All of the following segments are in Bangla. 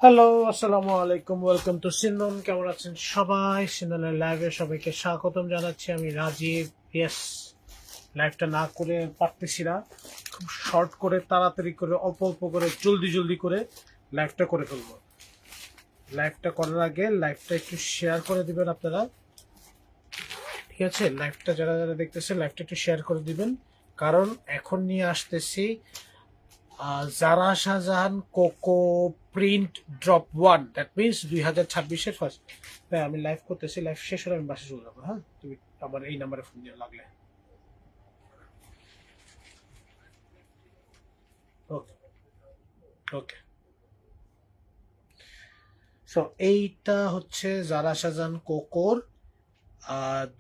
হ্যালো, আসসালামু আলাইকুম। ওয়েলকাম টু সিন্দন। কেমন আছেন সবাই? সিন্দনের লাইভে সবাইকে স্বাগতম জানাচ্ছি। আমি রাজীব। ইয়েস, লাইভটা না করে পারতেছি না, খুব শর্ট করে তাড়াতাড়ি করে অল্প অল্প করে জলদি জলদি করে লাইভটা করে ফেলবো। লাইভটা করার আগে লাইভটা একটু শেয়ার করে দিবেন আপনারা, ঠিক আছে? লাইভটা যারা যারা দেখতেছেন লাইভটা একটু শেয়ার করে দিবেন, কারণ এখন নিয়ে আসতেছি Zara Shahjahan coco print drop 1, that means 2026-এর ফার্স্ট। তাই আমি লাইভ করতেছি, লাইভ শেষ হলে আমি বাসে চলে যাবো। হ্যাঁ, তুমি আমার এই নাম্বারে ফোন দিয়ে লাগলে। ওকে ওকে। সো এইটা হচ্ছে জারা শাহজাহান কোকোর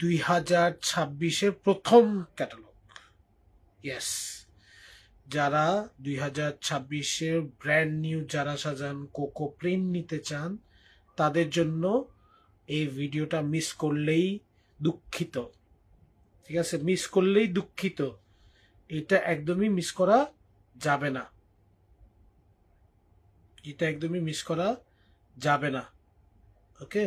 2026-এর প্রথম ক্যাটালগ। ইয়েস, যারা 2026-এর ব্র্যান্ড নিউ জারা শাহজাহান কোকো প্রিন্ট নিতে চান তাদের জন্য এই ভিডিওটা মিস করলেই দুঃখিত, ঠিক আছে? মিস করলেই দুঃখিত, এটা একদমই মিস করা যাবে না, এটা একদমই মিস করা যাবে না। ওকে,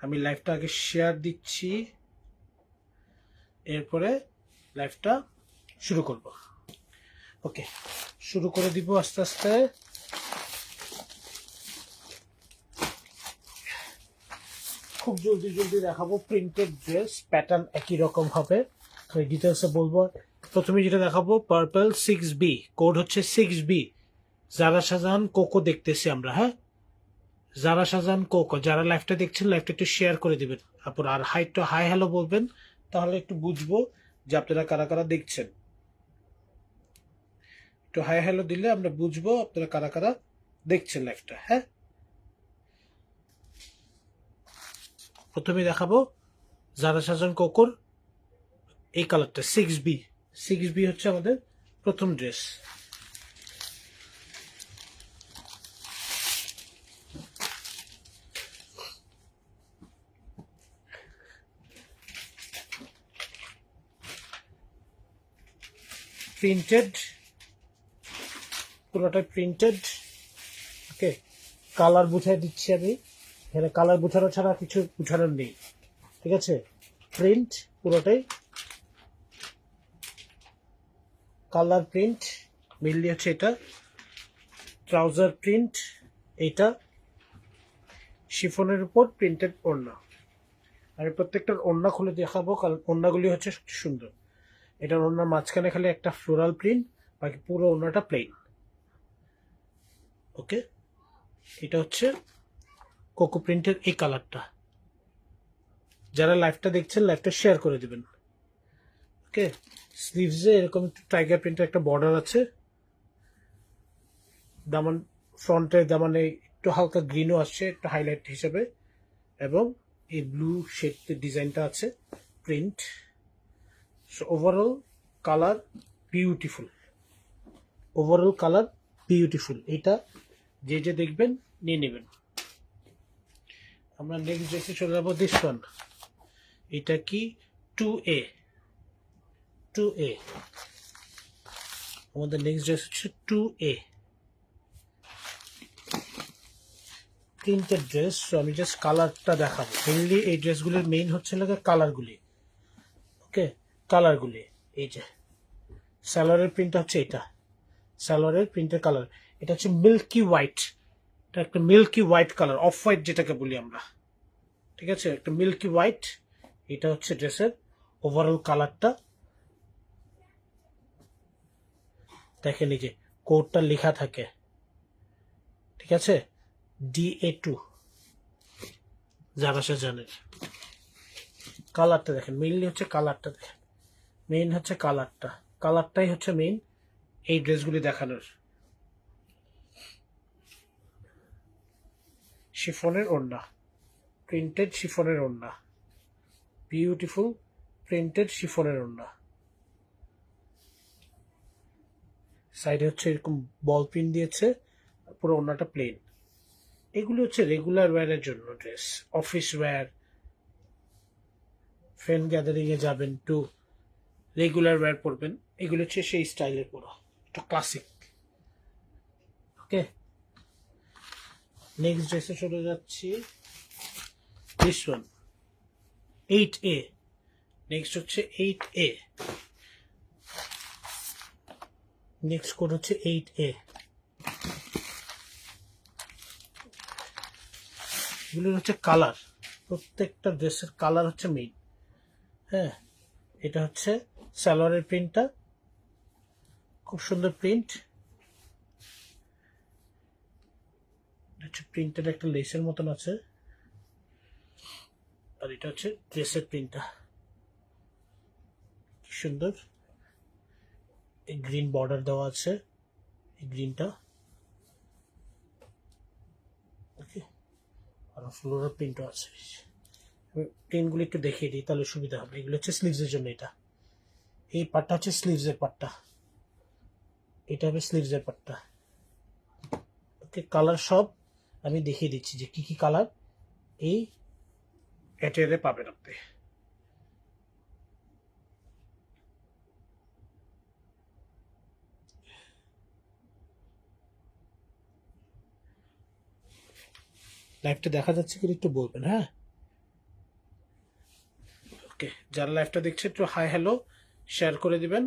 আমি লাইভটা আগে শেয়ার দিচ্ছি, এরপরে লাইভটা শুরু করব। ওকে, শুরু করে দিব আস্তে আস্তে। খুব জলদি জলদি দেখাবো প্রিন্টেড ড্রেস, প্যাটার্ন একই রকম হবে। ডিটেলসে বলবো। প্রথমে যেটা দেখাবো পার্পল 6B, কোড হচ্ছে 6B। জারা শাহজাহান কোকো দেখতেছি আমরা। হ্যাঁ, জারা শাহজাহান কোকো, যারা লাইভটা দেখছেন লাইভটা একটু শেয়ার করে দিবেন আপুর, আর হাই হ্যালো বলবেন, তাহলে একটু বুঝবো যে আপনারা কারা কারা দেখছেন। একটু হাই হ্যালো দিলে আমরা বুঝবো আপনারা কারা কারা দেখছেন লাইভটা। হ্যাঁ, প্রথমে দেখাবো জারা শাহজাহান কোকোর এই কালারটা 6B। 6B হচ্ছে আমাদের প্রথম ড্রেস। প্রিন্টেড, পুরোটাই প্রিন্টেড। ওকে, কালার বুঝাই দিচ্ছি আমি, এখানে কালার বুঝানো ছাড়া কিছু বুঝানোর নেই, ঠিক আছে? প্রিন্ট পুরোটাই কালার প্রিন্ট, মেইনলি হচ্ছে এটা ট্রাউজার প্রিন্ট, এইটা শিফনের উপর প্রিন্টেড ওড়না। আমি প্রত্যেকটার ওড়না খুলে দেখাবো, কারণ ওড়নাগুলি হচ্ছে সুন্দর। এটার ওড়নার মাঝখানে খালি একটা ফ্লোরাল প্রিন্ট, বাকি পুরো ওড়নাটা প্লেন। ওকে, এটা হচ্ছে কোকো প্রিন্টের এই কালারটা। যারা লাইভটা দেখছেন লাইভটা শেয়ার করে দিবেন। ওকে, স্লিভসে এরকম একটু টাইগার প্রিন্টের একটা বর্ডার আছে, দামান ফ্রন্টের দামানে একটু হালকা গ্রিনও আসছে একটু হাইলাইট হিসেবে, এবং এই ব্লু শেড ডিজাইনটা আছে print. So overall colour beautiful, overall colour beautiful. এটা যে যে দেখবেন নিয়ে নেবেন। আমরা নেক্সট ড্রেসে চলে যাবো, দিস ওয়ান। এটা কি 2A? 2A আমাদের নেক্সট ড্রেস হচ্ছে 2A প্রিন্টেড ড্রেস। আমি জাস্ট কালারটা দেখাবো। মেইনলি এই ড্রেসগুলির মেইন হচ্ছে লাগে কালারগুলি। ওকে, কালারগুলি এই যে সালোয়ারের প্রিন্টটা হচ্ছে এটা, সালোয়ারের প্রিন্টের কালার এটা হচ্ছে মিল্কি হোয়াইট। এটা একটা milky white colour, off white যেটাকে বলি আমরা, ঠিক আছে? একটা মিল্কি হোয়াইট। এটা হচ্ছে ড্রেসের ওভারঅল কালারটা। দেখেন এই যে কোডটা লেখা থাকে, ঠিক আছে? DA2 যারা সে জানেন। কালারটা দেখেন, মেইনলি হচ্ছে কালারটা দেখেন, মেইন হচ্ছে কালারটা, কালারটাই হচ্ছে মেইন এই ড্রেসগুলি দেখানোর। শিফনের ওড়না, প্রিন্টেড শিফনের ওড়না, বিউটিফুল প্রিন্টেড শিফনের ওড়না। সাইডে হচ্ছে এরকম বল প্রিন্ট দিয়েছে, পুরো ওড়নাটা প্লেন। এগুলো হচ্ছে রেগুলার ওয়্যারের জন্য dress, office wear, friend gathering এ যাবেন টু রেগুলার ওয়্যার পরবেন, এগুলো হচ্ছে সেই স্টাইলের পুরো একটা ক্লাসিক। ওকে, নেক্সট ড্রেসে চলে যাচ্ছি। দিস ওয়ান 8A, নেক্সট হচ্ছে 8A, নেক্সট কোড হচ্ছে 8A। এগুলো হচ্ছে কালার, প্রত্যেকটা ড্রেসের কালার হচ্ছে মেইন। হ্যাঁ, এটা হচ্ছে সালোয়ারের প্রিন্টটা, খুব সুন্দর প্রিন্ট। হচ্ছে প্রিন্টের একটা লেসের মতন আছে, আর এটা হচ্ছে ড্রেসের প্রিন্টটা, কি সুন্দর। এই গ্রিন বর্ডার দেওয়া আছে, এই গ্রিনটা। ওকে, আর ফ্লোরাল প্রিন্টও আছে। প্রিন্টগুলো একটু দেখিয়ে দিই তাহলে সুবিধা হবে। এগুলো হচ্ছে স্লিভসের জন্য, এটা এই পার্টটা হচ্ছে স্লিভসের পার্টটা, এটা হবে স্লিভসের পার্টটা। ওকে, কালার সব আমি দেখিয়ে দিচ্ছি যে কি কি কালার এই এটারে পাবেন আপনি। লাইভটা দেখা যাচ্ছে কি একটু বলবেন, হ্যাঁ। ওকে, যারা লাইভটা দেখছে একটু হাই হ্যালো শেয়ার করে দিবেন।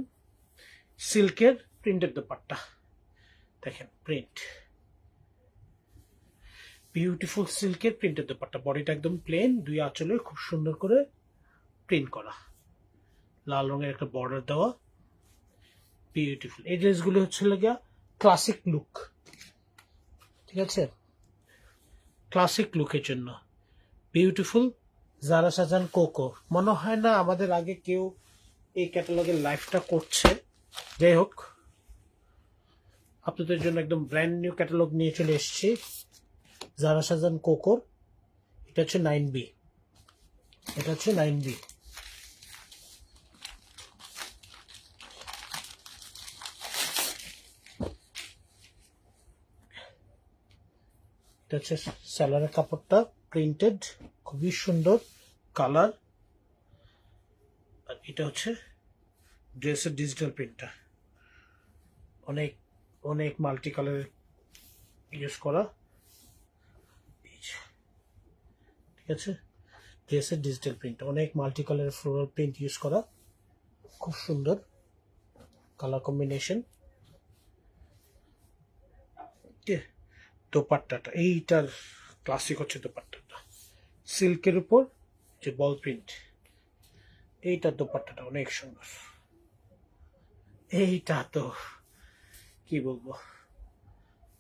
সিল্কের প্রিন্টের দোপাট্টা দেখেন, প্রিন্ট বিউটিফুল সিল্কের প্রিন্টের দোপাট্টা, বডিটা একদম প্লেন, দুই আঁচলে খুব সুন্দর করে প্রিন্ট করা, লাল রঙের একটা বর্ডার দেওয়া, বিউটিফুল। এই ড্রেসগুলো হচ্ছে লাগিয়া ক্লাসিক লুক, ঠিক আছে, ক্লাসিক লুকের জন্য বিউটিফুল। জারা সাজান কোকো, মনে হয় না আমাদের আগে কেউ এই ক্যাটালগের লাইফটা করছে। যাই হোক, আপনাদের জন্য একদম ব্র্যান্ড নিউ ক্যাটালগ নিয়ে চলে এসেছি, জারা সাজান কোকোর। এটা হচ্ছে 9B, এটা হচ্ছে 9B। এটা হচ্ছে সালোয়ারের কাপড়টা, প্রিন্টেড, খুবই সুন্দর কালার। আর এটা হচ্ছে ড্রেসের ডিজিটাল প্রিন্টটা, অনেক অনেক মাল্টি কালারের ইউজ করা, ঠিক আছে। ড্রেসের ডিজিটাল প্রিন্ট, অনেক মাল্টি কালারের ফ্লোরাল প্রিন্ট ইউজ করা, খুব সুন্দর কালার কম্বিনেশন। দোপাট্টাটা এইটার ক্লাসিক হচ্ছে দোপাট্টাটা, সিল্কের উপর যে বল প্রিন্ট, এইটার দোপাট্টাটা অনেক সুন্দর। এইটা তো কি বলবো,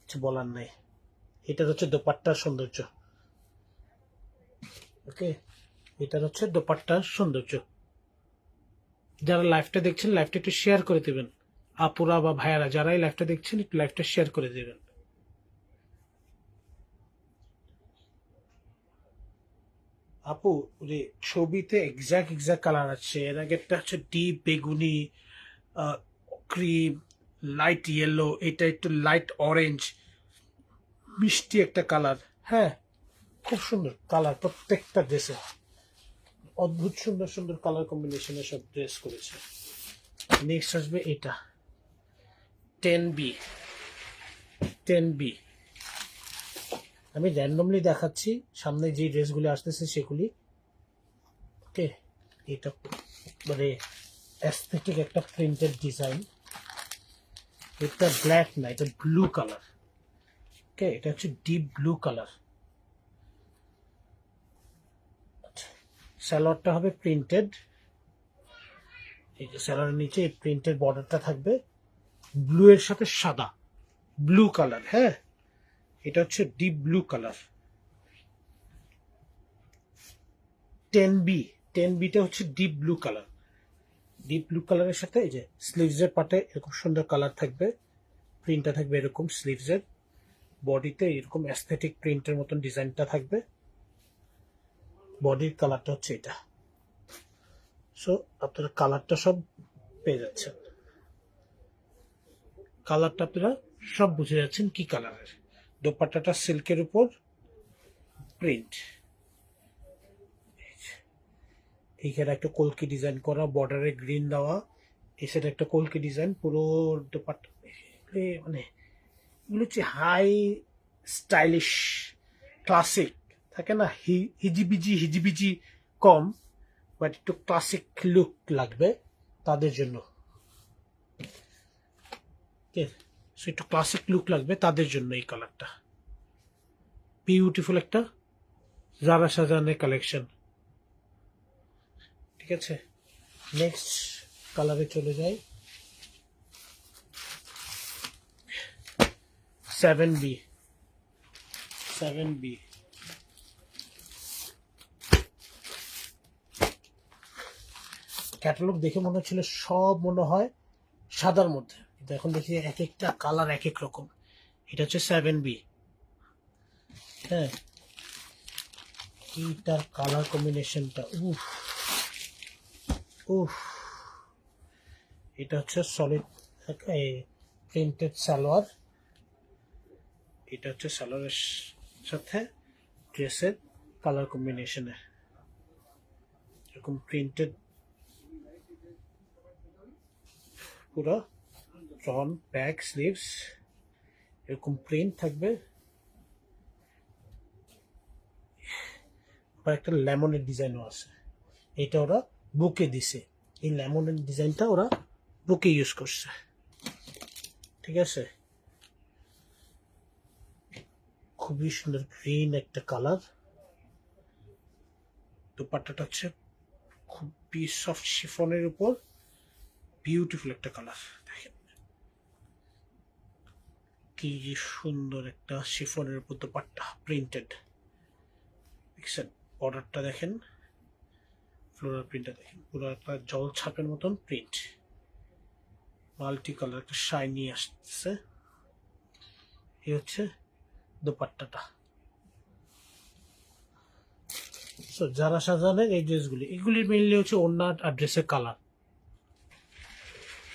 কিছু বলার নাই। এটার হচ্ছে দোপাট্টার সৌন্দর্য। ওকে, এটার হচ্ছে দোপাট্টার সৌন্দর্য। যারা লাইভটা দেখছেন লাইভটা একটু শেয়ার করে দেবেন, আপুরা বা ভাইয়ারা যারা এই লাইভটা দেখছেন একটু লাইভটা শেয়ার করে দেবেন। আপু যে ছবিতে এক্সাক্ট কালার আছে, এর আগেরটা হচ্ছে ডিপ বেগুনি, ক্রিম, লাইট ইয়েলো, এটা একটু লাইট অরেঞ্জ, মিষ্টি একটা কালার। হ্যাঁ, খুব সুন্দর কালার প্রত্যেকটা ড্রেসে, অদ্ভুত সুন্দর সুন্দর কালার কম্বিনেশনে সব ড্রেস করেছে। নেক্সট আসবে এটা 10B, 10B। আমি র্যান্ডমলি দেখাচ্ছি, সামনে যে ড্রেসগুলি আসতেছে সেগুলি। ওকে, এটা মানে অ্যাস্থেটিক একটা প্রিন্টেড ডিজাইন, এটা ব্ল্যাক না, এটা ব্লু কালার। ওকে, এটা হচ্ছে ডিপ ব্লু কালার। সালোয়ারটা হবে প্রিন্টেড, এই যে সালোয়ারের নিচে এই প্রিন্টেড বর্ডারটা থাকবে, ব্লু এর সাথে সাদা, ব্লু কালার। হ্যাঁ, এটা হচ্ছে ডিপ ব্লু কালার। 10B, 10Bটা হচ্ছে deep blue colour. Deep blue কালারের সাথে এই যে স্লিভসের পাটে এরকম সুন্দর কালার থাকবে, প্রিন্টটা থাকবে এরকম, স্লিভসের বডিতে এরকম অ্যাস্থেটিক প্রিন্টের মতন ডিজাইনটা থাকবে, বডির কালারটা হচ্ছে এটা। সো আপনারা কালারটা সব পেয়ে যাচ্ছেন, কালারটা আপনারা সব বুঝে যাচ্ছেন কি কালারের। দোপাট্টাটা সিল্কের উপর প্রিন্ট, এইখানে একটা কলকি ডিজাইন করা, বর্ডারে গ্রিন দেওয়া, এই সাইডে একটা কলকি ডিজাইন, পুরো দোপাট্টা মানে এগুলো হচ্ছে হাই স্টাইলিশ ক্লাসিক থাকে না, হিজিবিজি কম, বাট একটু ক্লাসিক লুক লাগবে তাদের জন্য। একটু ক্লাসিক লুক লাগবে তাদের জন্য এই কালারটা বিউটিফুল একটা জারা শাহজাহানের কালেকশন। ঠিক আছে, নেক্সট কালারে চলে যাই। 7B ক্যাটালগ দেখে মনে হচ্ছিল সব মনে হয় সাদার মধ্যে, কিন্তু এখন দেখি এক একটা কালার এক এক রকম। এটা হচ্ছে 7B। হ্যাঁ, এইটার কালার কম্বিনেশনটা উফ উফ। এটা হচ্ছে সলিড প্রিন্টেড সালোয়ার, এটা হচ্ছে সালোয়ারের সাথে ড্রেসের কালার কম্বিনেশনে এরকম প্রিন্টেড পুরো ফ্রন্ট ব্যাক স্লিভস এরকম প্রিন্ট থাকবে। আবার একটা লেমনের ডিজাইনও আছে, এটা ওরা বুকে দিছে, এই লেমনের ডিজাইনটা ওরা বুকে ইউজ করছে। ঠিক আছে, খুবই সুন্দর গ্রিন একটা কালার। দোপাট্টাটা হচ্ছে খুবই সফট শিফনের উপর বিউটিফুল একটা কালার। দেখেন কি সুন্দর একটা শিফনের উপর দোপাট্টা প্রিন্টেড। দেখছেন বর্ডারটা দেখেন, ফ্লোরাল প্রিন্টটা দেখেন, পুরো একটা জল ছাপের মতন প্রিন্ট, মাল্টি কালার একটা শাইনি আসতেছে। এই হচ্ছে দোপাট্টাটা। সো যারা সাজানের এই ড্রেসগুলি, এগুলির মেইনলি হচ্ছে ওড়না আর ড্রেসের কালার।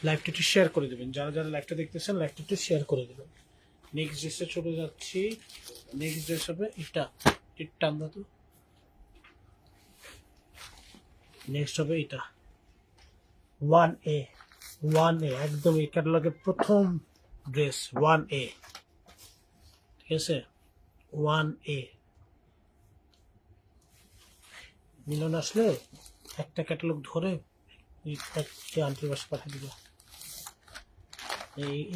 লাইভটা একটু শেয়ার করে দেবেন, যারা যারা লাইভটা দেখতেছেন লাইভটা একটু শেয়ার করে দেবেন। নেক্সট ড্রেসে চলে যাচ্ছি। নেক্সট ড্রেস হবে এটা, টান্দা তো। নেক্সট হবে এটা 1A একদম এই ক্যাটালগের প্রথম ড্রেস 1A। ঠিক আছে, 1A মিলন আসলে একটা ক্যাটালগ ধরে আন্টির বাসা পাঠিয়ে দিব।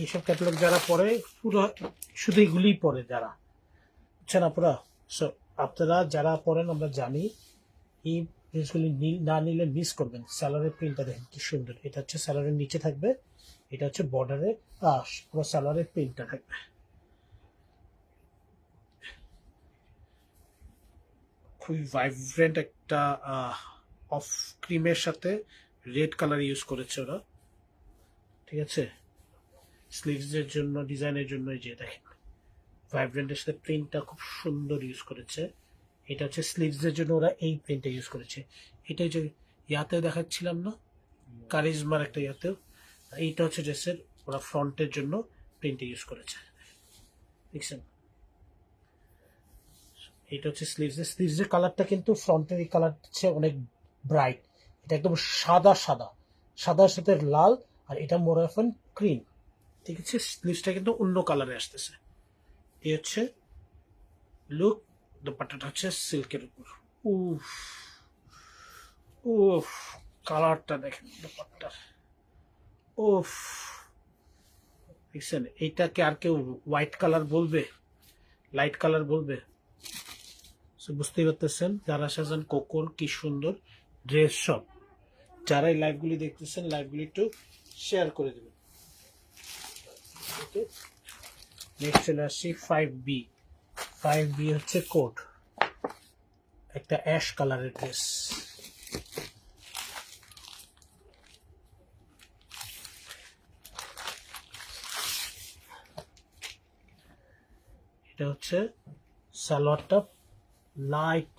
এইসব ক্যাটালগ যারা পড়ে পুরো শুধু এগুলিই পড়ে যারা, বুঝছেন আপনারা। সো আপনারা যারা পড়েন আমরা জানি, এই ড্রেসগুলি না নিলে মিস করবেন। স্যালারের প্রিন্টটা দেখেন কি সুন্দর, এটা হচ্ছে স্যালারের নিচে থাকবে, এটা হচ্ছে বর্ডারে পুরো স্যালারের প্রিন্টটা থাকবে। খুবই ভাইব্রেন্ট একটা অফ ক্রিমের সাথে রেড কালার ইউজ করেছে ওরা। ঠিক আছে, স্লিভসের জন্য ডিজাইনের জন্য এই যে দেখেন ভাইব্রেন্টের সাথে প্রিন্টটা খুব সুন্দর ইউজ করেছে। এটা হচ্ছে স্লিভসের জন্য ওরা এই প্রিন্টটা ইউজ করেছে। এটা যে ইয়াতে দেখাচ্ছিলাম না, কারিজমার একটা ইয়াতেও, এইটা হচ্ছে ড্রেসের ওরা ফ্রন্টের জন্য প্রিন্টটা ইউজ করেছে। দেখছেন, এটা হচ্ছে স্লিভসের কালারটা কিন্তু ফ্রন্টের এই কালার হচ্ছে অনেক ব্রাইট, এটা একদম সাদার সাথে লাল, আর এটা মোর অফ ক্রিম। ঠিক আছে, স্লিভসটা কিন্তু অন্য কালারে আসতেছে। এই হচ্ছে লুক। দোপাট্টাটা হচ্ছে সিল্কের উপর। উফ উফ, কালারটা দেখেন দোপাট্টার। উফ, দেখছেন এইটাকে আর কেউ হোয়াইট কালার বলবে, লাইট কালার বলবে? বুঝতেই পারতেছেন যারা সাজান কোকোর কি সুন্দর ড্রেস সব। যারা এই লাইভগুলি দেখতেছেন লাইভগুলি একটু শেয়ার করে দেবেন। নেক্সট চলে আসছি 5B হচ্ছে কোট, একটা অ্যাশ কালারের ড্রেস। এটা হচ্ছে সালোয়ারটা লাইট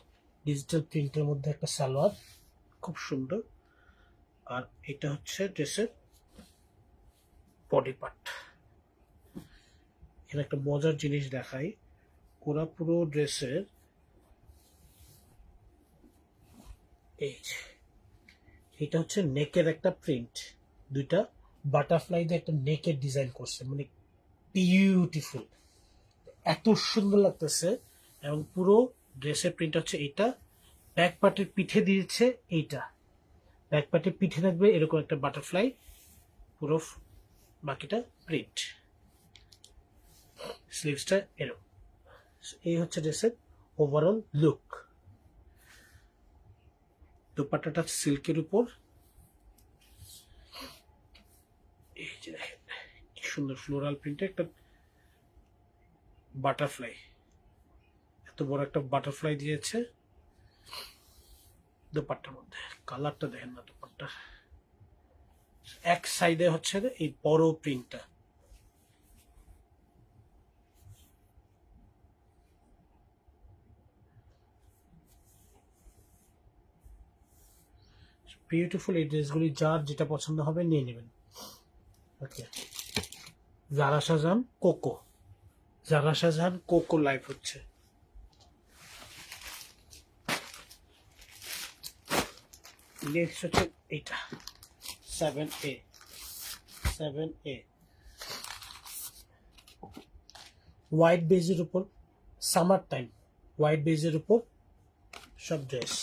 ডিজিটাল প্রিন্টের মধ্যে একটা সালোয়ার, খুব সুন্দর। আর এটা হচ্ছে ড্রেসের বডি পার্ট। এখানে একটা মজার জিনিস দেখাই, ওরা পুরো ড্রেসের এই এটা হচ্ছে নেকের একটা প্রিন্ট, দুইটা বাটারফ্লাই দিয়ে একটা নেকের ডিজাইন করছে, মানে বিউটিফুল, এত সুন্দর লাগতেছে। এবং পুরো ড্রেসের প্রিন্ট হচ্ছে এইটা, ব্যাক পার্টের পিঠে দিয়েছে এইটা, ব্যাক পার্টের পিঠে থাকবে এরকম একটা বাটারফ্লাই, পুরো বাকিটা প্রিন্ট, স্লিভসটা এরকম। এই হচ্ছে ড্রেসের ওভারঅল লুক। দোপাট্টাটা সিল্কের উপর, এই যে দেখেন কি সুন্দর ফ্লোরাল প্রিন্টে একটা বাটারফ্লাই, এত বড় একটা বাটারফ্লাই দিয়েছে দোপাট্টার মধ্যে। কালারটা দেখেন না দোপাট্টা, এক সাইডে হচ্ছে এই বড় প্রিন্টটা, বিউটিফুল। এই ড্রেসগুলি যার যেটা পছন্দ হবে নিয়ে নেবেন। ওকে, জারা শাহজাহান কোকো, জারা শাহজাহান কোকো লাইভ হচ্ছে। নেক্সট হচ্ছে এইটা 7A, 7A হোয়াইট বেজের উপর, সামার টাইম হোয়াইট বেজের উপর সব ড্রেস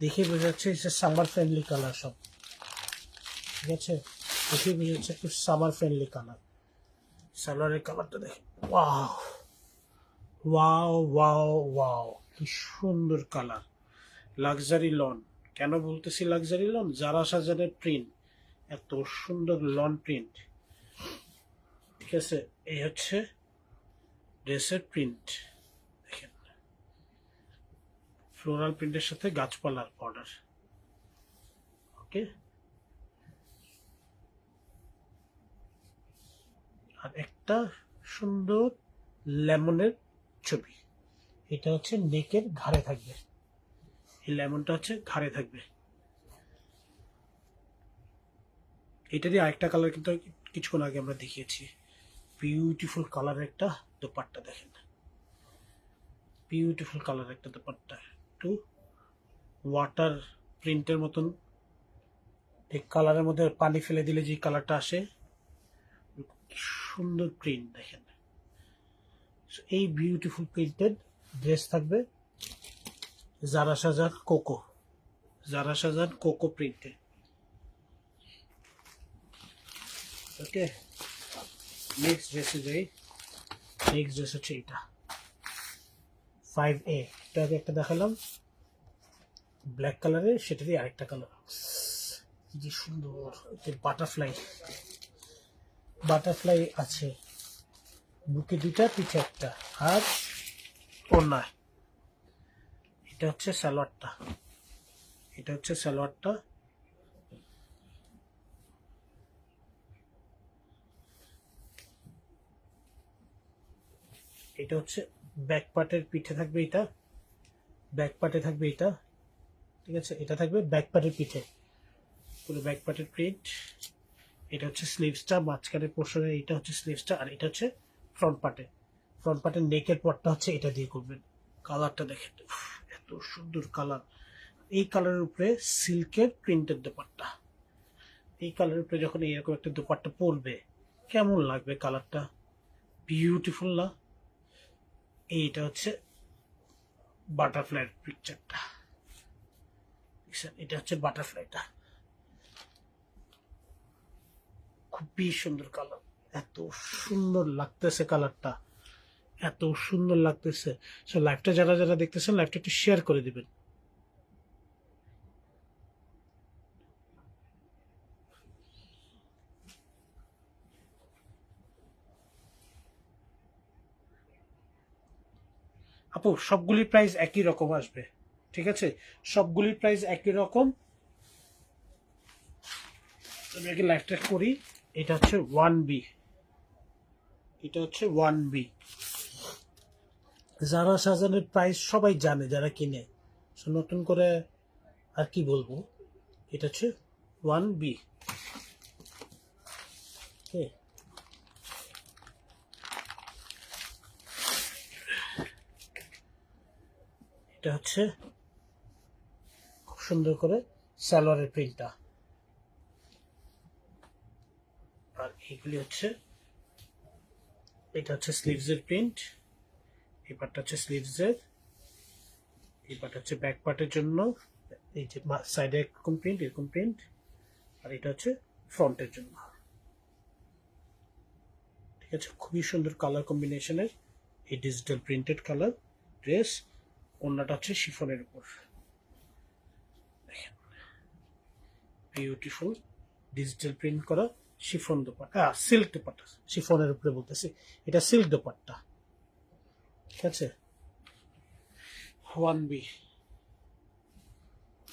দেখে বোঝা যাচ্ছে সামার ফ্রেন্ডলি কালার সব, ঠিক আছে, দেখে বোঝা যাচ্ছে একটু সামার ফ্রেন্ডলি কালার। সালোয়ারের কালারটা দেখেন, ওয়াও ওয়াও ওয়াও ওয়াও, কি সুন্দর কালার। লাক্সারি লন, কেন বলতেছি লাক্সারি লন, জারা শাহজাহানের প্রিন্ট, এত সুন্দর লন প্রিন্ট, ঠিক আছে। এই হচ্ছে ড্রেসের প্রিন্ট, দেখেন ফ্লোরাল প্রিন্টের সাথে গাছপালার বর্ডার। ওকে, আর একটা সুন্দর লেমনের ছবি, এটা হচ্ছে নেকের ঘাড়ে থাকবে, এই লেমনটা হচ্ছে ঘাড়ে থাকবে। এটারই আরেকটা কালার কিন্তু কিছুক্ষণ আগে আমরা দেখিয়েছি, বিউটিফুল কালার একটা দোপাট্টা দেখেন, বিউটিফুল কালার একটা দোপাট্টা, একটু ওয়াটার প্রিন্টের মতন, এই কালারের মধ্যে পানি ফেলে দিলে যে কালারটা আসে, সুন্দর প্রিন্ট দেখেন। এই বিউটিফুল প্রিন্টেড ড্রেস থাকবে জারা শাহজাহান কোকো, জারা শাহজাহান কোকো প্রিন্টে। ওকে, নেক্সট ড্রেসে যাই। নেক্সট ড্রেস হচ্ছে এটা 5A, এটা আগে একটা দেখালাম ব্ল্যাক কালারের, সেটারই আরেকটা কালার, কি যে সুন্দর। বাটারফ্লাই, বাটারফ্লাই আছে বুকে দুইটা, পিছে একটা, আর ওড়না। এটা হচ্ছে সালোয়ারটা, এটা হচ্ছে সালোয়ারটা, এটা হচ্ছে ব্যাক পার্টের পিঠে থাকবে, এটা ব্যাক পার্টে থাকবে এটা, ঠিক আছে, এটা থাকবে ব্যাক পার্টের পিঠে, পুরো ব্যাক পার্টের প্রিন্ট। এটা হচ্ছে স্লিভসটা, মাঝখানের পোর্শনে এটা হচ্ছে স্লিভসটা, আর এটা হচ্ছে ফ্রন্ট পার্টে, ফ্রন্ট পার্টের নেকের পটটা হচ্ছে এটা দিয়ে করবেন। কালারটা দেখেন, এত সুন্দর কালার। এই কালারের উপরে সিল্কের প্রিন্টের দোপাট্টা, এই কালারের উপরে যখন এরকম একটা দোপাট্টা পরবে কেমন লাগবে, কালারটা বিউটিফুল না। এইটা হচ্ছে বাটারফ্লাইয়ের পিকচারটা, এটা হচ্ছে বাটারফ্লাইটা, খুবই সুন্দর কালার, এত সুন্দর লাগতেছে কালারটা, এত সুন্দর লাগতেছে। সো লাইভটা যারা যারা দেখতেছেন লাইভটা একটু শেয়ার করে দিবেন। আপু সবগুলির প্রাইস একই রকম আসবে, ঠিক আছে, সবগুলির প্রাইস একই রকম। আমি আগে লাইভটা করি। এটা হচ্ছে 1B, এটা হচ্ছে 1B। জারা শাহজাহানের প্রাইস সবাই জানে যারা কিনে, নতুন করে আর কি বলবো। এটা হচ্ছে 1B। এটা হচ্ছে খুব সুন্দর করে সালোয়ারের প্রিন্টটা, আর এইগুলি হচ্ছে এটা হচ্ছে স্লিভসের প্রিন্ট, এই পার্টটা হচ্ছে স্লিভসের, এই পার্ট হচ্ছে ব্যাক পার্টের জন্য, এই যে সাইডে এরকম প্রিন্ট, আর এটা হচ্ছে ফ্রন্টের জন্য। ঠিক আছে, খুবই সুন্দর কালার কম্বিনেশনের এই ডিজিটাল প্রিন্টেড কালার ড্রেস। ওড়নাটা হচ্ছে শিফনের উপর, দেখেন বিউটিফুল ডিজিটাল প্রিন্ট করা শিফন দোপাট্টা, সিল্ক দোপাট্টা, শিফনের উপরে বলতেছি, এটা সিল্ক দোপাট্টা। ঠিক আছে, 1B।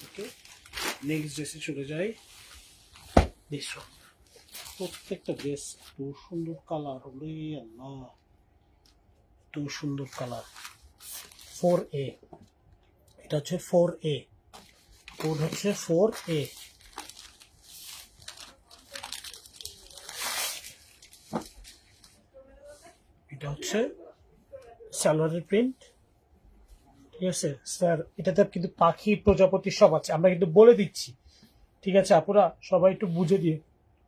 ওকে, নেক্সট ড্রেসে চলে যাই। দিস ওয়ান, প্রত্যেকটা ড্রেস এত সুন্দর কালার, ওরে আল্লাহ এত সুন্দর কালার। 4A, এটা হচ্ছে 4A, কোড হচ্ছে 4A। এটা হচ্ছে সালোয়ারের প্রিন্ট। ঠিক আছে স্যার, এটাতে কিন্তু পাখি প্রজাপতি সব আছে, আমরা কিন্তু বলে দিচ্ছি। ঠিক আছে আপুরা, সবাই একটু বুঝে দিয়ে,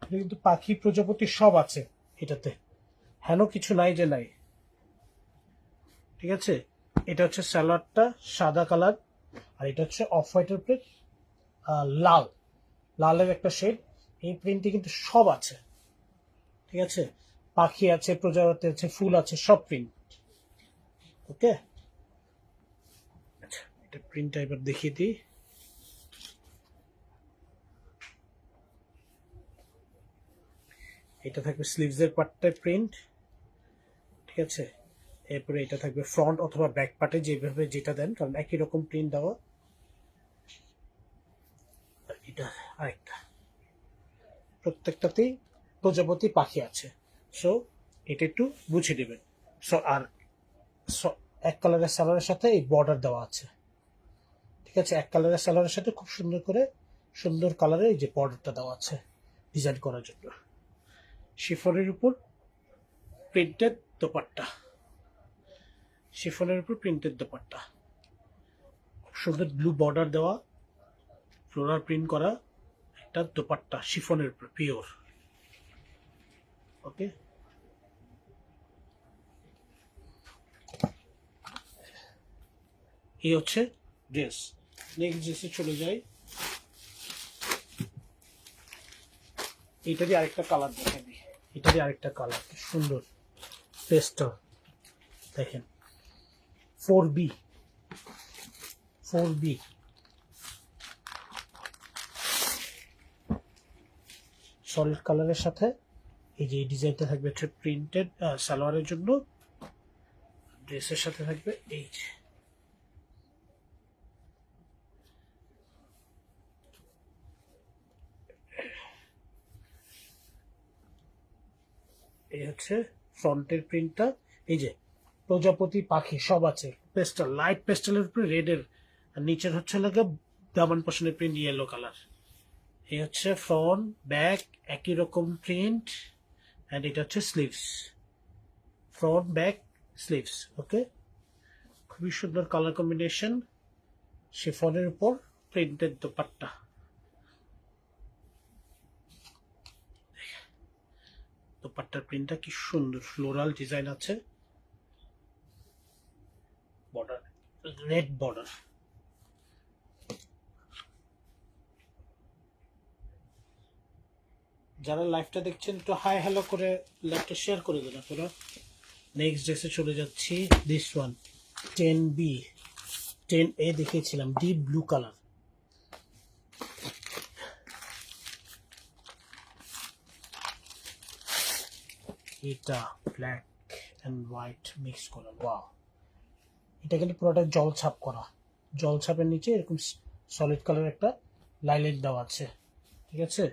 এটা কিন্তু পাখি প্রজাপতি সব আছে এটাতে, হেন কিছু নাই যে নাই। ঠিক আছে, এটা হচ্ছে সালোয়ারটা সাদা কালার, আর এটা হচ্ছে অফ হোয়াইটের প্রিন্ট, লাল, লালের একটা শেড। এই প্রিন্টে কিন্তু সব আছে। ঠিক আছে, পাখি আছে, প্রজাপতি আছে, ফুল আছে, সব প্রিন্ট। ওকে, আচ্ছা এটা প্রিন্টটা এবার দেখিয়ে দিই। এটা থাকবে স্লিভসের পার্টটায় প্রিন্ট। ঠিক আছে, এরপরে এটা থাকবে ফ্রন্ট অথবা ব্যাক পার্টে, যেভাবে যেটা দেন, কারণ একই রকম প্রিন্ট দেওয়া। এটা আরেকটা, প্রত্যেকটাতেই প্রজাপতি পাখি আছে, সো এটা একটু বুঝে দেবেন। সো আর এক কালারের সালোয়ারের সাথে এই বর্ডার দেওয়া আছে। ঠিক আছে, এক কালারের সালোয়ারের সাথে খুব সুন্দর করে সুন্দর কালারের এই যে বর্ডারটা দেওয়া আছে ডিজাইন করার জন্য। শিফনের উপর প্রিন্টেড দোপাট্টা, শিফনের উপর প্রিন্টেড দোপাট্টা, খুব সুন্দর ব্লু বর্ডার দেওয়া, ফ্লোরাল প্রিন্ট করা একটা দোপাট্টা শিফনের উপর পিওর। ওকে, এই হচ্ছে ড্রেস। নেক্সট ড্রেসে চলে যাই। এটারই আরেকটা কালার দেখেন, এটারই আরেকটা কালার সুন্দর পেস্টাল, দেখেন 4B, 4B। সলিড কালারের সাথে এই যে ডিজাইনটা থাকবে হচ্ছে প্রিন্টেড সালোয়ারের জন্য, ড্রেসের সাথে থাকবে এই যে এই হচ্ছে ফ্রন্টের প্রিন্টটা, এই যে প্রজাপতি পাখি সব আছে, পেস্টাল, লাইট পেস্টালের উপরে রেডের, আর নিচের হচ্ছে লাগে দামান পোষণের প্রিন্ট ইয়েলো কালার। এই হচ্ছে ফ্রন্ট ব্যাক একই রকম প্রিন্ট, অ্যান্ড এটা হচ্ছে স্লিভস, ফ্রন্ট ব্যাক স্লিভস। ওকে, খুবই সুন্দর কালার কম্বিনেশন, শিফনের উপর প্রিন্টেড দোপাট্টা। দোপাট্টার প্রিন্টটা কি সুন্দর, ফ্লোরাল ডিজাইন আছে, বর্ডার রেড বর্ডার। যারা লাইভটা দেখছেন একটু হাই হ্যালো করে লাইভটা শেয়ার করে দেন আপনারা। নেক্সট ড্রেসে চলে যাচ্ছি। দিস ওয়ান 10B, 10A দেখিয়েছিলাম, ডিপ ব্লু কালার। এটা ব্ল্যাক অ্যান্ড হোয়াইট মিক্স করা, ওয়াও। এটা কিন্তু পুরোটা জল ছাপ করা, জল ছাপের নিচে এরকম সলিড কালার একটা লাইলেট দেওয়া আছে। ঠিক আছে,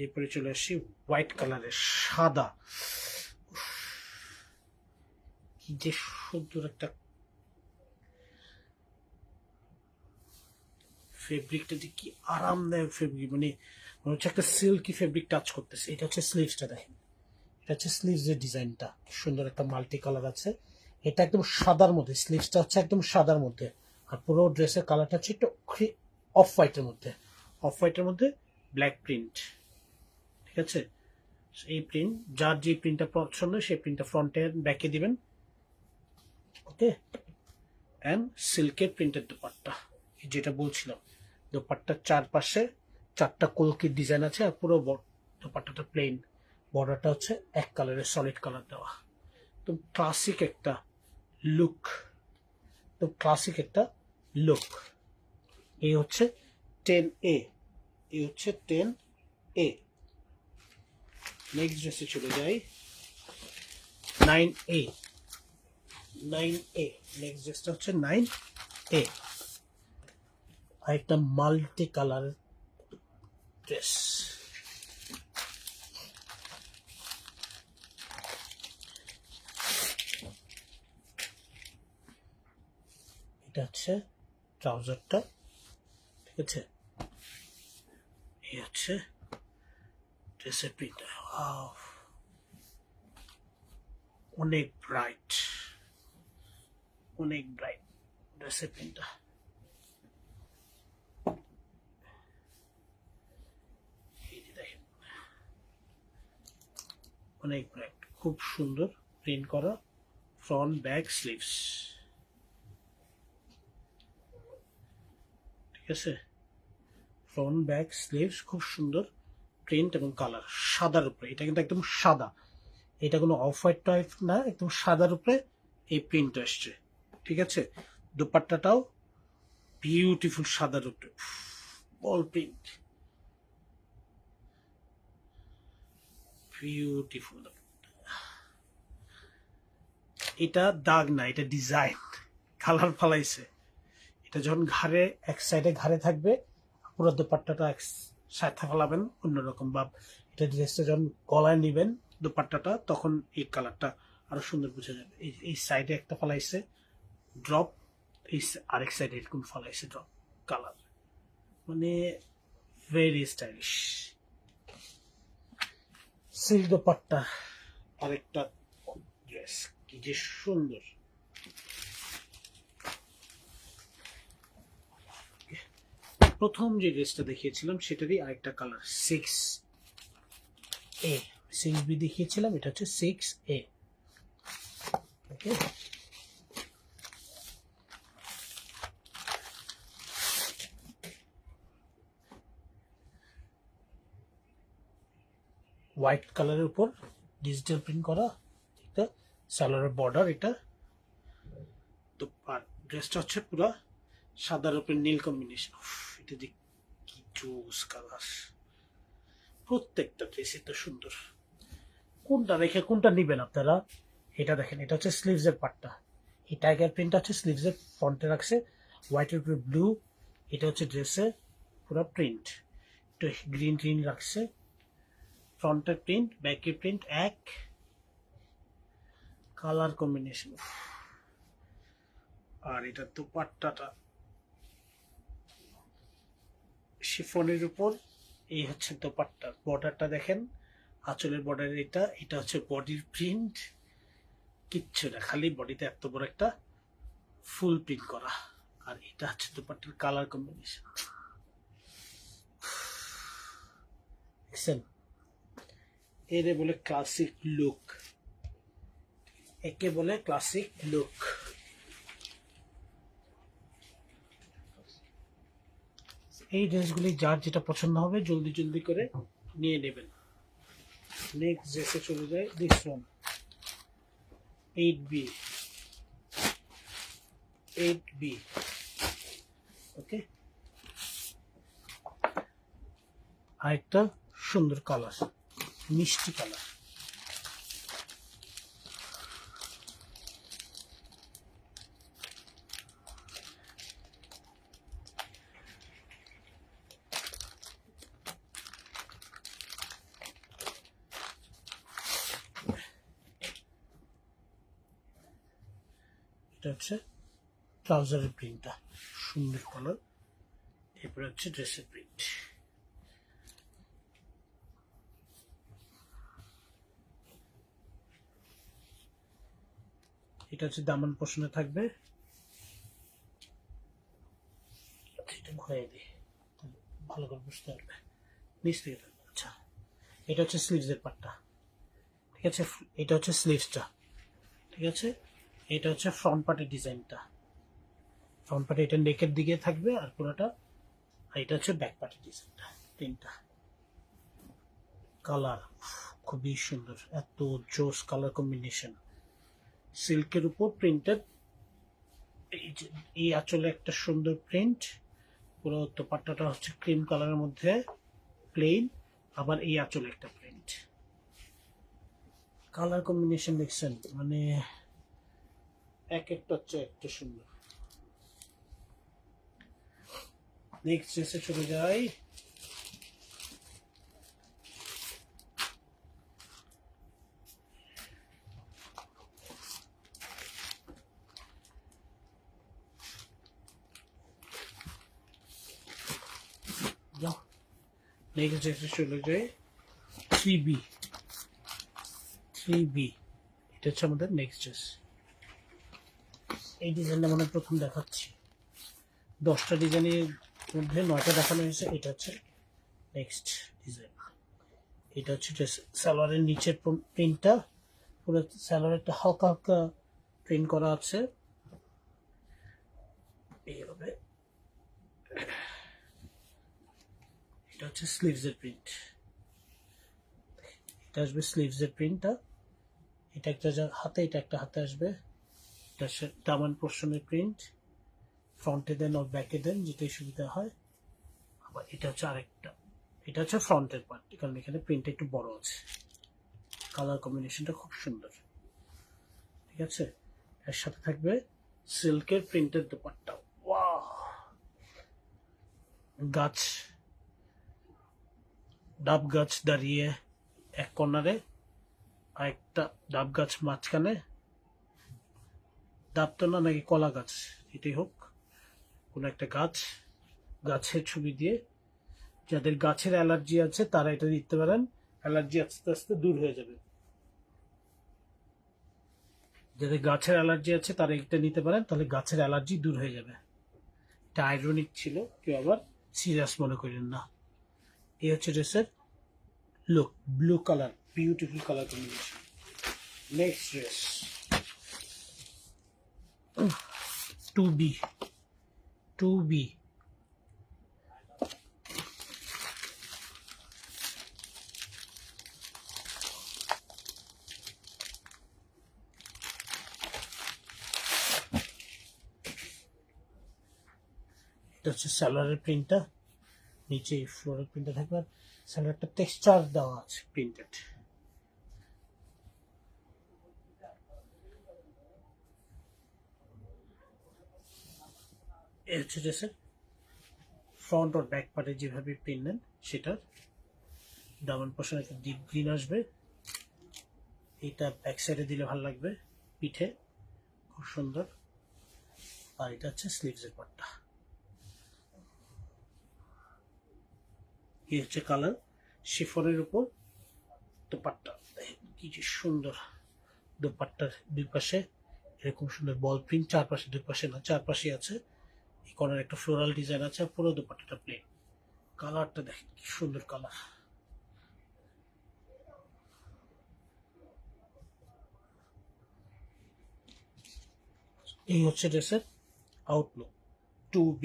এরপরে চলে আসছি হোয়াইট কালারের সাদা, কি যে সুন্দর একটা ফেব্রিকটা, যে কি আরামদায়ক ফেব্রিক, মানে মনে হচ্ছে একটা সিল্কি ফেব্রিক টাচ করতেছে। এটা হচ্ছে স্লিভসটা, দেখেন এটা হচ্ছে স্লিভসের ডিজাইনটা, সুন্দর একটা মাল্টি কালার আছে। এটা একদম সাদার মধ্যে, স্লিভসটা হচ্ছে একদম সাদার মধ্যে, আর পুরো ড্রেসের কালারটা হচ্ছে একটু অফ হোয়াইটের মধ্যে, অফ হোয়াইটের মধ্যে ব্ল্যাক প্রিন্ট। ঠিক আছে, এই প্রিন্ট, যার যে প্রিন্টটা পছন্দ সেই প্রিন্টটা ফ্রন্টে ব্যাকে দিবেন। ওকে, অ্যান্ড সিল্কের প্রিন্টের দোপাট্টা, যেটা বলছিলাম দোপাট্টার চারপাশে 4টা কলকির ডিজাইন আছে, আর পুরো দোপাট্টাটা প্লেন, বর্ডারটা হচ্ছে এক কালারের সলিড কালার দেওয়া। তো ক্লাসিক একটা লুক, এই হচ্ছে 10A, এই হচ্ছে 10A। নেক্সট ড্রেসে চলে যাই, 9A। নেক্সট ড্রেসটা হচ্ছে 9A, আরেকটা মাল্টি কালার ড্রেস। এটা হচ্ছে ট্রাউজারটা, ঠিক আছে, এই হচ্ছে ড্রেসের প্রিন্টটা। অনেক ব্রাইট ড্রেসের প্রিন্টটা। দেখেন অনেক ব্রাইট, খুব সুন্দর প্রিন্ট করা, ফ্রন্ট ব্যাক স্লিভস, ঠিক আছে, ফ্রন্ট ব্যাক স্লিভস খুব সুন্দর প্রিন্ট এবং কালার, সাদার উপরে। এটা কিন্তু একদম সাদা, এটা কোনো অফ হোয়াইট টাইপ না, একদম সাদার উপরে এই প্রিন্ট আসছে, ঠিক আছে। দোপাট্টাটাও বিউটিফুল সাদার উপরে বল প্রিন্ট, বিউটিফুল। এটা দাগ না, এটা ডিজাইন, কালার ফালাইছে। এটা যখন ঘাড়ে এক সাইডে ঘাড়ে থাকবে, পুরো দোপাট্টাটা এক সাইড ফেলাবেন অন্যরকম, বা এটা ড্রেসটা যখন গলায় নিবেন দোপাট্টাটা, তখন এই কালারটা আরো সুন্দর বোঝা যাবে। এই সাইডে একটা ফলাইছে ড্রপ, এই আরেক সাইডে এরকম ফলাইছে ড্রপ কালার, মানে ভেরি স্টাইলিশ। সিল্ক দোপাট্টা আরেকটা ড্রেস, কি যে সুন্দর। প্রথম যে ড্রেসটা দেখিয়েছিলাম সেটারই আরেকটা কালার 6A, 6B দেখিয়েছিলাম, এটা হচ্ছে 6A। ওকে, হোয়াইট কালারের উপর ডিজিটাল প্রিন্ট করা, এটা সালোয়ারের বর্ডার, এটা তো। আর ড্রেসটা হচ্ছে পুরো সাদার উপর নীল কম্বিনেশন। এটা যে কি জোস কালার, প্রত্যেকটা ড্রেস এত সুন্দর। কোনটা রেখে কোনটা নিবেন আপনারা, এটা দেখেন, এটা হচ্ছে স্লিভস এর পার্টটা, এই টাইগার প্রিন্টটা হচ্ছে স্লিভস এর ফ্রন্টে রাখছে, হোয়াইটের উপরে ব্লু, এটা হচ্ছে ড্রেসের পুরো প্রিন্ট, একটু গ্রিন গ্রিন রাখছে, ফ্রন্টের প্রিন্ট ব্যাকের প্রিন্ট এক, কালার কম্বিনেশন। আর এটা দোপাট্টাটা শিফনের উপর, এই হচ্ছে দোপাট্টা, বর্ডারটা দেখেন, আঁচলের বর্ডার, এটা হচ্ছে বডির প্রিন্ট, কিচ্ছু না, খালি বডিতে এত বড় একটা ফুল প্রিন্ট করা। আর এটা হচ্ছে দোপাট্টার কালার কম্বিনেশন, দেখছেন, এর বলে ক্লাসিক লুক, একে বলে ক্লাসিক লুক। এই ড্রেসগুলি যার যেটা পছন্দ হবে জলদি জলদি করে নিয়ে নেবেন। নেক্সট ড্রেসে চলে যায়, দিস ওয়ান 8B, ওকে, আরেকটা সুন্দর কালার, মিষ্টি কালার। এটা হচ্ছে ট্রাউজারের প্রিন্টটা, সুন্দর কালার। এরপরে হচ্ছে ড্রেসের প্রিন্ট, এটা হচ্ছে দামান পোষণে থাকবে, এটা ঘুরিয়ে দিই ভালো করে বুঝতে পারবে, নিচ থেকে থাকবে। আচ্ছা, এটা হচ্ছে স্লিভসের পার্টটা, আছে। এটা হচ্ছে স্লিভসটা, ঠিক আছে। এটা হচ্ছে ফ্রন্ট পার্টের ডিজাইনটা, ফ্রন্ট পার্টে এটা নেকের দিকে থাকবে আর পুরোটা। আর এটা হচ্ছে ব্যাক পার্টের ডিজাইনটা, তিনটা কালার খুবই সুন্দর, এত জোস কালার কম্বিনেশন, সিল্কের উপর প্রিন্টেড। এই আঁচলে একটা সুন্দর প্রিন্ট, পুরো দোপাট্টাটা হচ্ছে ক্রিম কালারের মধ্যে প্লেন, আবার এই আঁচলে একটা প্রিন্ট। কালার কম্বিনেশন দেখছেন, মানে এক একটা হচ্ছে একটা সুন্দর। নেক্সট ড্রেসে চলে যাই। নেক্সট ড্রেসে চলে যাই 3B। 3B এটা হচ্ছে আমাদের নেক্সট ড্রেস। এই ডিজাইনটা মানে প্রথম দেখাচ্ছি, 10টা ডিজাইনের মধ্যে 9টা দেখানো হয়েছে। এটা হচ্ছে নেক্সট ডিজাইন। এটা হচ্ছে সালোয়ারের নিচের প্রিন্টটা, পুরো সালোয়ারটা হালকা হালকা প্রিন্ট করা আছে এইভাবে। এটা হচ্ছে স্লিভসের প্রিন্ট, এটা আসবে স্লিভসের প্রিন্টটা। এটা একটা হাতে, এটা একটা হাতে আসবে। এটা দামান পোর্শনের প্রিন্ট, ফ্রন্টে দেন আর ব্যাকে দেন, যেটাই সুবিধা হয়। আবার এটা হচ্ছে আরেকটা, এটা হচ্ছে ফ্রন্টের পার্ট, কারণ এখানে প্রিন্টটা একটু বড় আছে। কালার কম্বিনেশনটা খুব সুন্দর, ঠিক আছে। এর সাথে থাকবে সিল্কের প্রিন্টের দোপাট্টা। ওয়াও, গাছ, ডাব গাছ দাঁড়িয়ে এক কর্নারে, আর একটা ডাব গাছ মাঝখানে। ডাব তো না, নাকি কলা গাছ, এটাই হোক, কোন একটা গাছ, গাছের ছবি দিয়ে। যাদের গাছের অ্যালার্জি আছে তারা এটা দিতে পারেন, অ্যালার্জি আস্তে আস্তে দূর হয়ে যাবে। যাদের গাছের অ্যালার্জি আছে তারা এটা নিতে পারেন, তাহলে গাছের অ্যালার্জি দূর হয়ে যাবে। এটা আইরনিক ছিল, কেউ আবার সিরিয়াস মনে করেন না। এই হচ্ছে ড্রেসের look, blue colour, beautiful colour combination. Next dress 2B। 2B এটা হচ্ছে সালোয়ারের প্রিন্টটা, নিচে ফ্লোরাল প্রিন্টটা থাকবে, আর সালোয়ারটা টেক্সচার দেওয়া আছে প্রিন্টেড। এই হচ্ছে ড্রেসের ফ্রন্ট আর ব্যাক পার্টে যেভাবে প্রিন্ট নেন সেটার। দামান পোর্শন একটা ডিপ গ্রিন আসবে, এটা ব্যাক সাইডে দিলে ভালো লাগবে, পিঠে খুব সুন্দর। আর এটা হচ্ছে স্লিভসের পার্টটা। এই হচ্ছে কালার, শিফনের উপর দোপাট্টা, কি যে সুন্দর। দোপাট্টার দুই পাশে এরকম সুন্দর বল প্রিন্ট, চারপাশে, দুই পাশে না চারপাশে আছে। এই কর্নার একটা ফ্লোরাল ডিজাইন আছে, পুরো দোপাট্টাটা প্লেন। কালারটা দেখেন কি সুন্দর কালার। এই হচ্ছে ড্রেসের আউটলুক 2B।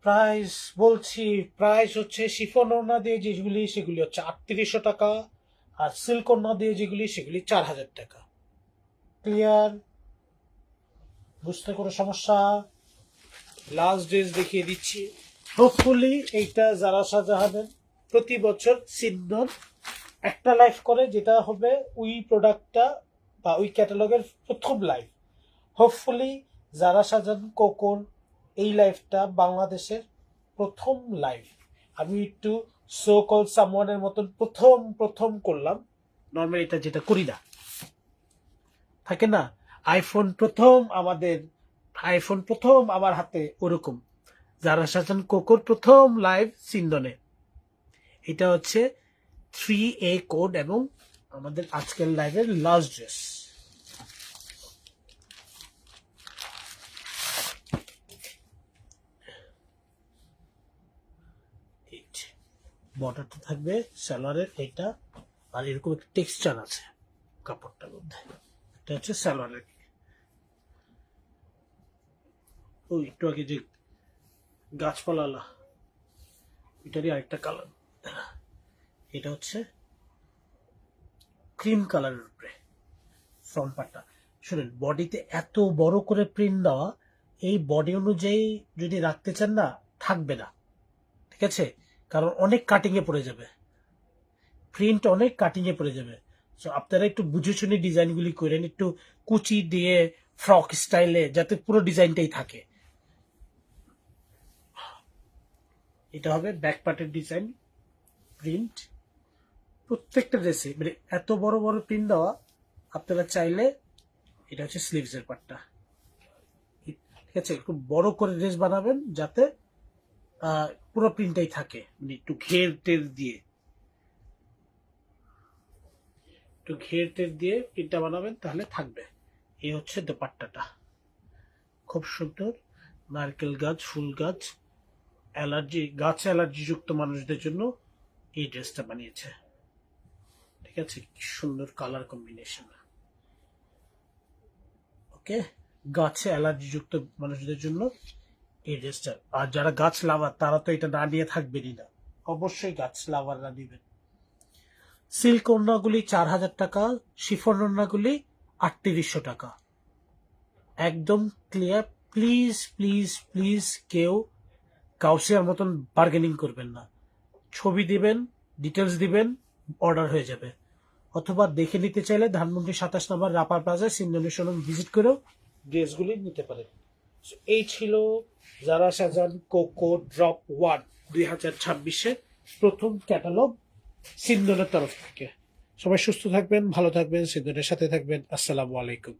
প্রাইস বলছি, প্রাইস হচ্ছে শিফন ওড়না দিয়ে যেগুলি সেগুলি হচ্ছে 3800 টাকা, আর সিল্ক ওড়না দিয়ে যেগুলি সেগুলি 4000 টাকা। ক্লিয়ার? বুঝতে কোনো সমস্যা? লাস্ট ড্রেস দেখিয়ে দিচ্ছি। হোপফুলি এইটা যারা শাহজাহানের প্রতি বছর সিদ্ধন একটা লাইভ করে, যেটা হবে ওই প্রোডাক্টটা বা ওই ক্যাটালগের প্রথম লাইভ। হোপফুলি যারা শাহজাহান কোকোর এই লাইভটা বাংলাদেশের প্রথম লাইভ। আমি একটু সো কল সামওয়ানের মতন প্রথম করলাম। নর্মালি এটা যেটা করি না, থাকে না আইফোন প্রথম আমার হাতে, ওরকম যারা শাহজাহান কোকোর প্রথম লাইভ সিন্দনে। এটা হচ্ছে 3A কোড এবং আমাদের আজকের লাইভের লাস্ট ড্রেস। বর্ডারটা থাকবে সালোয়ারের এটা, আর এরকম একটা টেক্সচার আছে কাপড়টার মধ্যে। এটা হচ্ছে সালোয়ারের। ওই একটু আগে যে গাছপালা, এটারই আরেকটা কালার। এটা হচ্ছে ক্রিম কালারের উপরে ফ্রন্ট পার্টটা। শুনুন, বডিতে এত বড় করে প্রিন্ট দেওয়া, এই বডি অনুযায়ী যদি রাখতে চান না, থাকবে না, ঠিক আছে? কারণ অনেক কাটিং এ পড়ে যাবে, প্রিন্ট অনেক কাটিং এ পড়ে যাবে। সো আপনারা একটু বুঝে শুনে ডিজাইনগুলি করেন, একটু কুচি দিয়ে ফ্রক স্টাইলে, যাতে পুরো ডিজাইনটাই থাকে। এটা হবে ব্যাক পার্টের ডিজাইন প্রিন্ট। প্রত্যেকটা ড্রেসে মানে এত বড় বড় প্রিন্ট দেওয়া, আপনারা চাইলে এটা হচ্ছে স্লিভস এর পার্টটা, ঠিক আছে? খুব বড় করে ড্রেস বানাবেন যাতে পুরো প্রিন্টটাই থাকে, মানে একটু ঘের টের দিয়ে, একটু ঘের টের দিয়ে প্রিন্টটা বানাবেন, তাহলে থাকবে। এই হচ্ছে দোপাট্টাটা, খুব সুন্দর। নারকেল গাছ, ফুল গাছ, গাছে অ্যালার্জি যুক্ত মানুষদের জন্য এই ড্রেসটা বানিয়েছে, ঠিক আছে? কি সুন্দর কালার কম্বিনেশন। ওকে, গাছে অ্যালার্জি যুক্ত মানুষদের জন্য এই ড্রেসটা। আর যারা গাছ লাভার, তারা তো এটা না নিয়ে থাকবেনই না, অবশ্যই গাছ লাভাররা দিবেন। সিল্ক ওড়নাগুলি 4000 টাকা, শিফন ওড়নাগুলি 3800 টাকা, একদম ক্লিয়ার। প্লিজ প্লিজ প্লিজ কেউ কাউসিয়ার মতন বার্গেনিং করবেন না। ছবি দিবেন, ডিটেলস দিবেন, অর্ডার হয়ে যাবে। অথবা দেখে নিতে চাইলে ধানমন্ডি 27 নম্বর রাপার প্লাজায় সিন্ধনের শোরুম ভিজিট করেও ড্রেসগুলি নিতে পারেন। এই ছিল জারা শাহজাহান কোকো ড্রপ 1 2026-এর প্রথম ক্যাটালগ সিন্ধনের তরফ থেকে। সবাই সুস্থ থাকবেন, ভালো থাকবেন, সিন্ধনের সাথে থাকবেন। আসসালামু আলাইকুম।